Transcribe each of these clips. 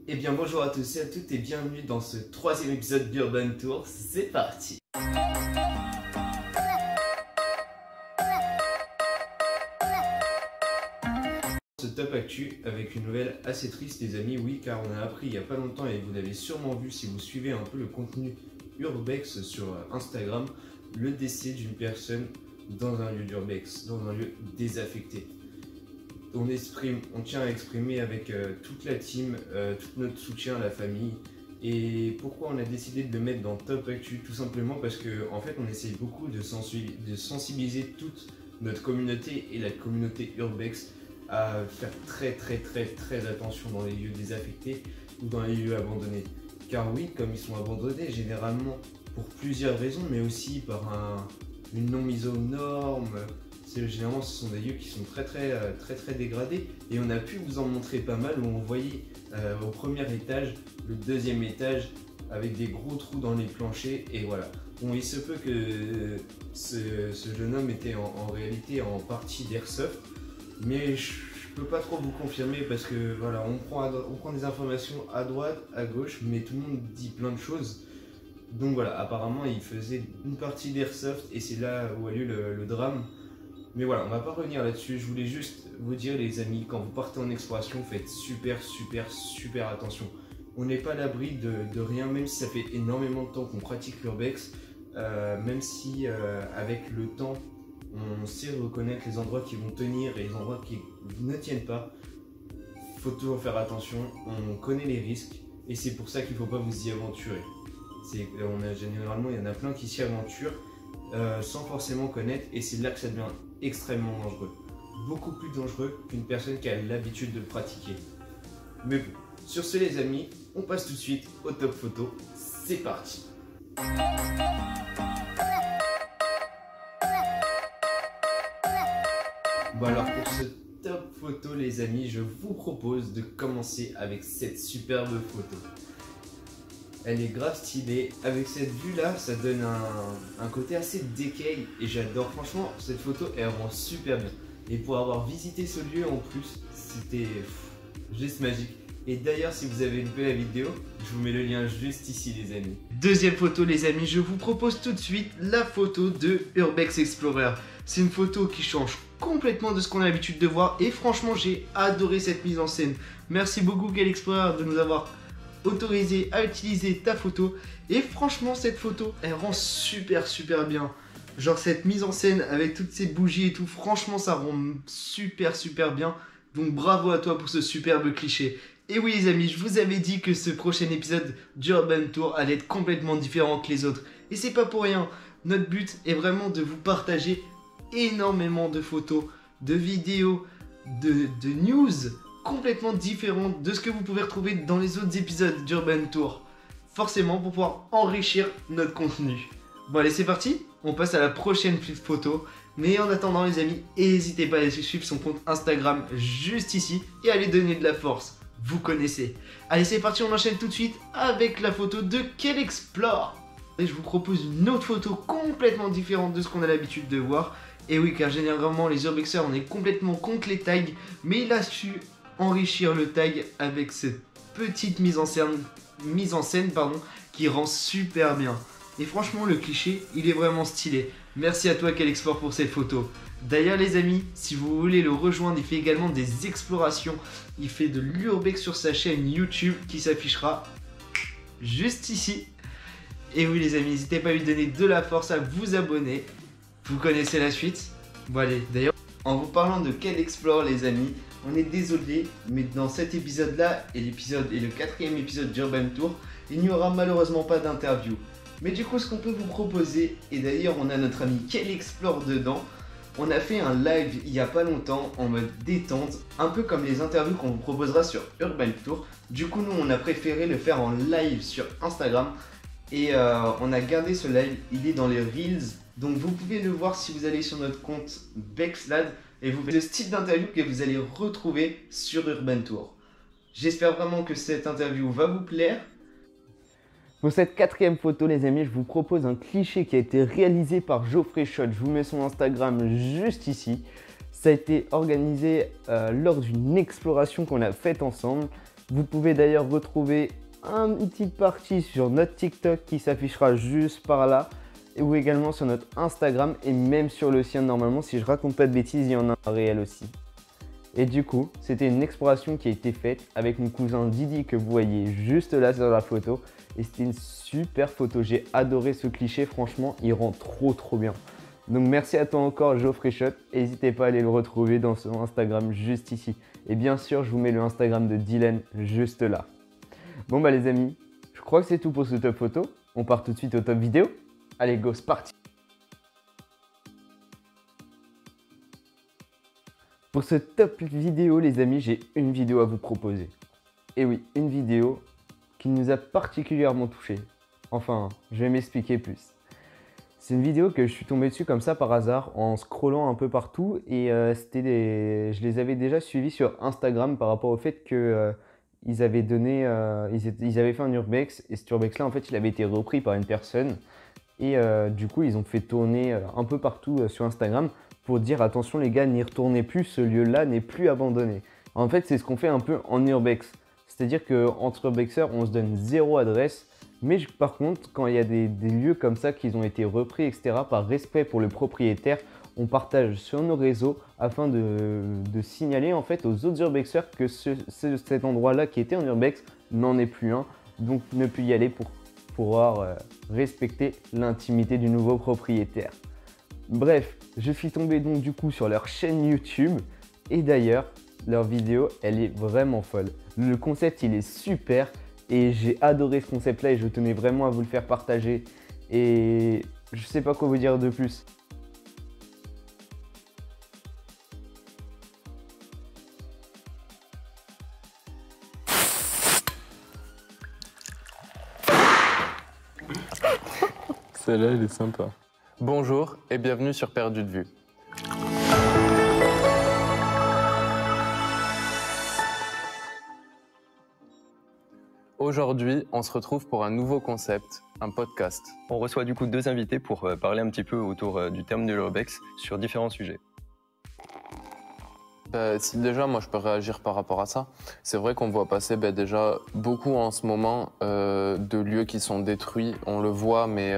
Eh bien bonjour à tous et à toutes et bienvenue dans ce troisième épisode d'Urban Tour, c'est parti. Ce top actu avec une nouvelle assez triste les amis, oui car on a appris il n'y a pas longtemps et vous l'avez sûrement vu si vous suivez un peu le contenu Urbex sur Instagram, le décès d'une personne dans un lieu d'Urbex, dans un lieu désaffecté. On tient à exprimer avec toute la team, tout notre soutien à la famille. Et pourquoi on a décidé de le mettre dans Top Actu? Tout simplement parce qu'en fait on essaye beaucoup de sensibiliser toute notre communauté et la communauté Urbex à faire très attention dans les lieux désaffectés ou dans les lieux abandonnés. Car oui, comme ils sont abandonnés généralement pour plusieurs raisons, mais aussi par une non mise aux normes. Généralement ce sont des lieux qui sont très dégradés et on a pu vous en montrer pas mal où on voyait au premier étage, le deuxième étage avec des gros trous dans les planchers et voilà. Bon, il se peut que ce jeune homme était en réalité en partie d'airsoft, mais je peux pas trop vous confirmer parce que voilà, on prend des informations à droite, à gauche, mais tout le monde dit plein de choses. Donc voilà, apparemment il faisait une partie d'airsoft et c'est là où a lieu le drame. Mais voilà, on va pas revenir là-dessus, je voulais juste vous dire les amis, quand vous partez en exploration, faites super attention. On n'est pas à l'abri de rien, même si ça fait énormément de temps qu'on pratique l'urbex, même si avec le temps, on sait reconnaître les endroits qui vont tenir et les endroits qui ne tiennent pas. Il faut toujours faire attention, on connaît les risques et c'est pour ça qu'il ne faut pas vous y aventurer. Généralement, il y en a plein qui s'y aventurent sans forcément connaître et c'est là que ça devient extrêmement dangereux, beaucoup plus dangereux qu'une personne qui a l'habitude de le pratiquer. Mais bon, sur ce les amis, on passe tout de suite au top photo, c'est parti. Bon alors pour ce top photo les amis, je vous propose de commencer avec cette superbe photo. Elle est grave stylée, avec cette vue là ça donne un côté assez décay et j'adore, franchement cette photo elle rend super bien. Et pour avoir visité ce lieu en plus, c'était juste magique. Et d'ailleurs si vous avez loupé la vidéo, je vous mets le lien juste ici les amis. Deuxième photo les amis, je vous propose tout de suite la photo de Urbex Explorer. C'est une photo qui change complètement de ce qu'on a l'habitude de voir et franchement j'ai adoré cette mise en scène. Merci beaucoup Google Explorer de nous avoir autorisé à utiliser ta photo et franchement cette photo elle rend super bien, genre cette mise en scène avec toutes ces bougies et tout, franchement ça rend super bien, donc bravo à toi pour ce superbe cliché. Et oui les amis, je vous avais dit que ce prochain épisode d'Urban Tour allait être complètement différent que les autres et c'est pas pour rien, notre but est vraiment de vous partager énormément de photos, de vidéos, de news complètement différente de ce que vous pouvez retrouver dans les autres épisodes d'Urban Tour, forcément pour pouvoir enrichir notre contenu. Bon allez c'est parti, on passe à la prochaine photo, mais en attendant les amis, n'hésitez pas à aller suivre son compte Instagram juste ici et à lui donner de la force, vous connaissez. Allez c'est parti, on enchaîne tout de suite avec la photo de Quel Explore. Et je vous propose une autre photo complètement différente de ce qu'on a l'habitude de voir. Et oui car généralement les urbexers on est complètement contre les tags, mais il a su enrichir le tag avec cette petite mise en scène qui rend super bien. Et franchement le cliché il est vraiment stylé. Merci à toi Quel Explore pour cette photo. D'ailleurs les amis, si vous voulez le rejoindre, il fait également des explorations. Il fait de l'urbex sur sa chaîne YouTube qui s'affichera juste ici. Et oui les amis, n'hésitez pas à lui donner de la force, à vous abonner. Vous connaissez la suite. Bon allez, d'ailleurs en vous parlant de Quel Explore les amis, on est désolé, mais dans cet épisode-là et le 4e épisode d'Urban Tour, il n'y aura malheureusement pas d'interview. Mais du coup, ce qu'on peut vous proposer, et d'ailleurs on a notre ami Quel Explore dedans, on a fait un live il n'y a pas longtemps en mode détente, un peu comme les interviews qu'on vous proposera sur Urban Tour. Du coup, nous on a préféré le faire en live sur Instagram et on a gardé ce live, il est dans les Reels. Donc vous pouvez le voir si vous allez sur notre compte Bexlad et vous verrez le style d'interview que vous allez retrouver sur Urban Tour. J'espère vraiment que cette interview va vous plaire. Pour cette 4e photo les amis, je vous propose un cliché qui a été réalisé par Geoffrey Shot. Je vous mets son Instagram juste ici. Ça a été organisé lors d'une exploration qu'on a faite ensemble. Vous pouvez d'ailleurs retrouver une petite partie sur notre TikTok qui s'affichera juste par là, ou également sur notre Instagram et même sur le sien normalement. Si je raconte pas de bêtises, il y en a un réel aussi. Et du coup, c'était une exploration qui a été faite avec mon cousin Didi que vous voyez juste là sur la photo. Et c'était une super photo, j'ai adoré ce cliché, franchement, il rend trop bien. Donc merci à toi encore Geoffrey Shot, n'hésitez pas à aller le retrouver dans son Instagram juste ici. Et bien sûr, je vous mets le Instagram de Dylan juste là. Bon bah les amis, je crois que c'est tout pour ce top photo. On part tout de suite au top vidéo. Allez go, c'est parti! Pour ce top vidéo les amis, j'ai une vidéo à vous proposer. Et oui, une vidéo qui nous a particulièrement touché. Enfin, je vais m'expliquer plus. C'est une vidéo que je suis tombé dessus comme ça par hasard en scrollant un peu partout et je les avais déjà suivis sur Instagram par rapport au fait que ils avaient fait un urbex et cet urbex là en fait il avait été repris par une personne et du coup ils ont fait tourner un peu partout sur Instagram pour dire attention les gars, n'y retournez plus, ce lieu-là n'est plus abandonné. En fait, c'est ce qu'on fait un peu en urbex. C'est-à-dire qu'entre urbexeurs, on se donne zéro adresse. Mais par contre, quand il y a des lieux comme ça qui ont été repris, etc., par respect pour le propriétaire, on partage sur nos réseaux afin de signaler en fait aux autres urbexeurs que cet endroit-là qui était en urbex n'en est plus un. Donc ne plus y aller pour pouvoir respecter l'intimité du nouveau propriétaire. Bref, je suis tombé donc du coup sur leur chaîne YouTube et d'ailleurs, leur vidéo, elle est vraiment folle. Le concept, il est super et j'ai adoré ce concept-là et je tenais vraiment à vous le faire partager et je sais pas quoi vous dire de plus. Celle-là, elle est sympa. Bonjour et bienvenue sur Perdu de vue. Aujourd'hui, on se retrouve pour un nouveau concept, un podcast. On reçoit du coup deux invités pour parler un petit peu autour du terme de l'urbex sur différents sujets. Si déjà, moi je peux réagir par rapport à ça. C'est vrai qu'on voit passer déjà beaucoup en ce moment de lieux qui sont détruits, on le voit, mais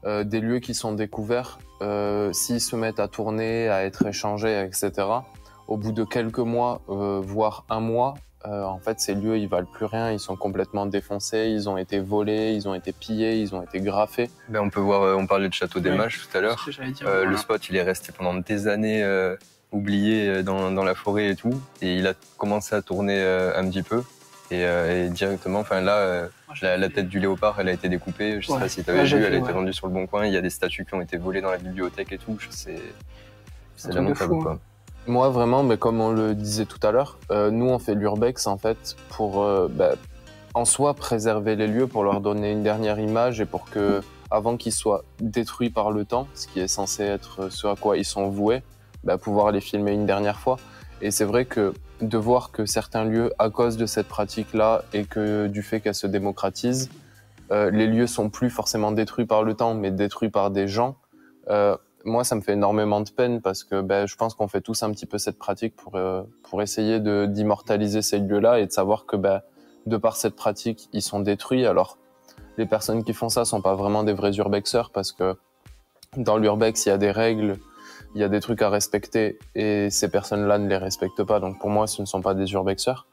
des lieux qui sont découverts, s'ils se mettent à tourner, à être échangés, etc., au bout de quelques mois, voire un mois, en fait ces lieux ils valent plus rien, ils sont complètement défoncés, ils ont été volés, ils ont été pillés, ils ont été graffés. On peut voir, on parlait de Château des Mages tout à l'heure. Voilà. Le spot il est resté pendant des années oublié dans la forêt et tout, et il a commencé à tourner un petit peu. Et directement, enfin là, la tête du léopard, elle a été découpée. Je sais pas si tu avais vu, elle a été vendue sur le Bon Coin. Il y a des statues qui ont été volées dans la bibliothèque et tout. C'est lamentable, quoi. Moi, vraiment, mais comme on le disait tout à l'heure, nous, on fait l'urbex, en fait, pour, en soi, préserver les lieux, pour leur donner une dernière image et pour que, avant qu'ils soient détruits par le temps, ce qui est censé être ce à quoi ils sont voués, pouvoir les filmer une dernière fois. Et c'est vrai que de voir que certains lieux, à cause de cette pratique-là et que du fait qu'elle se démocratise, les lieux sont plus forcément détruits par le temps, mais détruits par des gens. Moi, ça me fait énormément de peine parce que je pense qu'on fait tous un petit peu cette pratique pour essayer d'immortaliser ces lieux-là et de savoir que de par cette pratique, ils sont détruits. Alors, les personnes qui font ça sont pas vraiment des vrais urbexeurs parce que dans l'urbex, il y a des règles, il y a des trucs à respecter et ces personnes-là ne les respectent pas. Donc pour moi, ce ne sont pas des urbexeurs.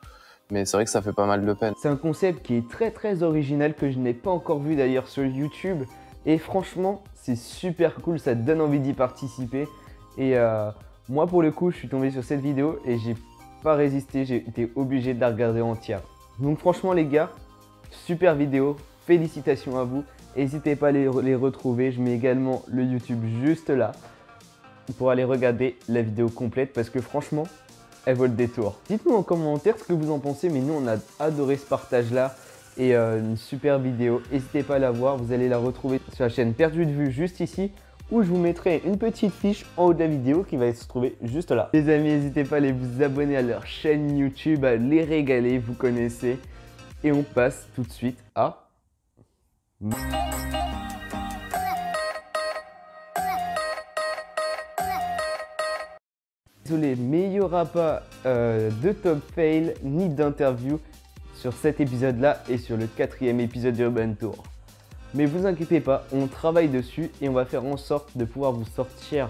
Mais c'est vrai que ça fait pas mal de peine. C'est un concept qui est très original que je n'ai pas encore vu d'ailleurs sur YouTube. Et franchement, c'est super cool, ça te donne envie d'y participer. Et moi pour le coup, je suis tombé sur cette vidéo et j'ai pas résisté, j'ai été obligé de la regarder entière. Donc franchement les gars, super vidéo, félicitations à vous. N'hésitez pas à les retrouver, je mets également le YouTube juste là pour aller regarder la vidéo complète parce que franchement, elle vaut le détour. Dites-nous en commentaire ce que vous en pensez, mais nous on a adoré ce partage là et une super vidéo. N'hésitez pas à la voir, vous allez la retrouver sur la chaîne Perdu de vue juste ici où je vous mettrai une petite fiche en haut de la vidéo qui va se trouver juste là. Les amis, n'hésitez pas à aller vous abonner à leur chaîne YouTube, à les régaler, vous connaissez. Et on passe tout de suite à... Désolé, mais il n'y aura pas de top fail ni d'interview. sur cet épisode-là et sur le 4e épisode d'Urban Tour. Mais vous inquiétez pas, on travaille dessus et on va faire en sorte de pouvoir vous sortir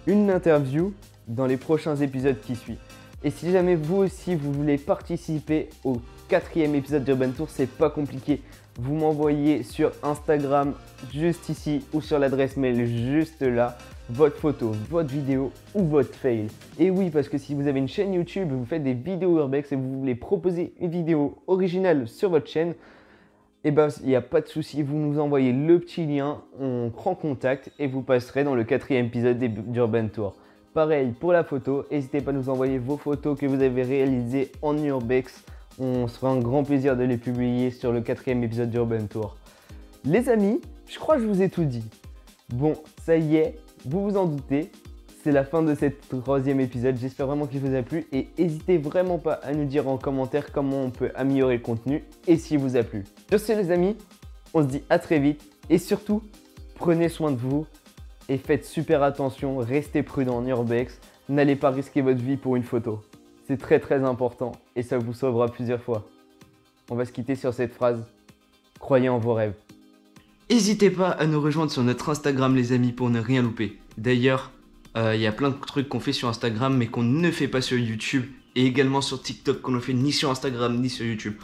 une interview dans les prochains épisodes qui suivent. Et si jamais vous aussi vous voulez participer au 4e épisode d'Urban Tour, c'est pas compliqué. Vous m'envoyez sur Instagram juste ici ou sur l'adresse mail juste là votre photo, votre vidéo ou votre fail. Et oui, parce que si vous avez une chaîne YouTube, vous faites des vidéos urbex et vous voulez proposer une vidéo originale sur votre chaîne, et ben il n'y a pas de souci, vous nous envoyez le petit lien, on prend contact et vous passerez dans le 4e épisode d'Urban Tour. Pareil pour la photo, n'hésitez pas à nous envoyer vos photos que vous avez réalisées en urbex. On se fera un grand plaisir de les publier sur le 4e épisode d'Urban Tour. Les amis, je crois que je vous ai tout dit. Bon, ça y est, vous vous en doutez, c'est la fin de cet 3e épisode. J'espère vraiment qu'il vous a plu et n'hésitez vraiment pas à nous dire en commentaire comment on peut améliorer le contenu et s'il vous a plu. Sur ce les amis, on se dit à très vite et surtout, prenez soin de vous et faites super attention, restez prudent en urbex, n'allez pas risquer votre vie pour une photo. C'est très important et ça vous sauvera plusieurs fois. On va se quitter sur cette phrase. Croyez en vos rêves. N'hésitez pas à nous rejoindre sur notre Instagram les amis pour ne rien louper. D'ailleurs, il y a plein de trucs qu'on fait sur Instagram mais qu'on ne fait pas sur YouTube. Et également sur TikTok qu'on ne fait ni sur Instagram ni sur YouTube.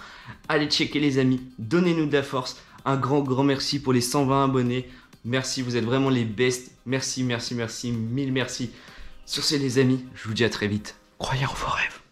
Allez checker les amis, donnez-nous de la force. Un grand merci pour les 120 abonnés. Merci, vous êtes vraiment les best. Merci, mille merci. Sur ce les amis, je vous dis à très vite. Croyez en vos rêves.